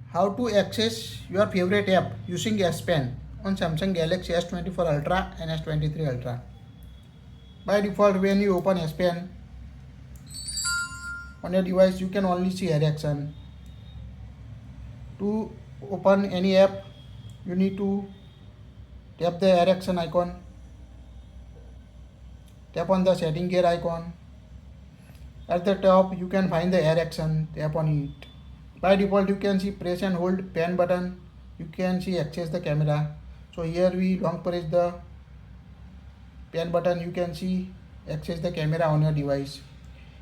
How to access your favorite app using S Pen on Samsung Galaxy S24 Ultra and S23 Ultra. By default, when you open S Pen on your device, you can only see air action. To open any app, you need to tap the air action icon, tap on the setting gear icon. At the top, you can find the air action, tap on it. By default, you can see press and hold pen button. You can see access the camera. So here we long press the pen button. You can see access the camera on your device.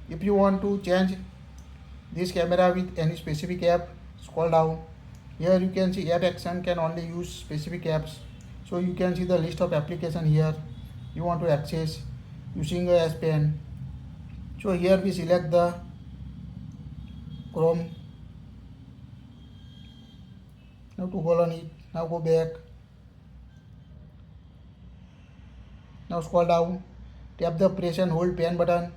If you want to change this camera with any specific app, scroll down. Here you can see app action can only use specific apps. So you can see the list of application here. You want to access using a S Pen. So here we select the Chrome. Now to hold on it. Now go back. Now scroll down. Tap the press and hold pen button.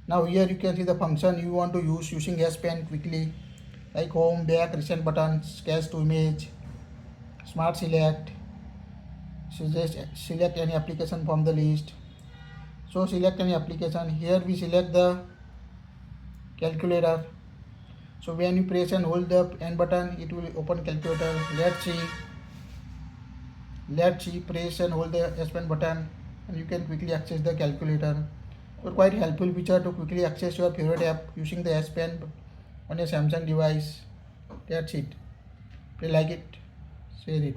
Now here you can see the function you want to use using S Pen quickly, like home, back, recent buttons, sketch to image, smart select, select any application from the list. So select any application. Here we select the calculator. So when you press and hold the N button, it will open calculator. Let's see, press and hold the S Pen button and you can quickly access the calculator. So quite helpful feature to quickly access your favorite app using the S Pen on your Samsung device. That's it. If you like it, share it.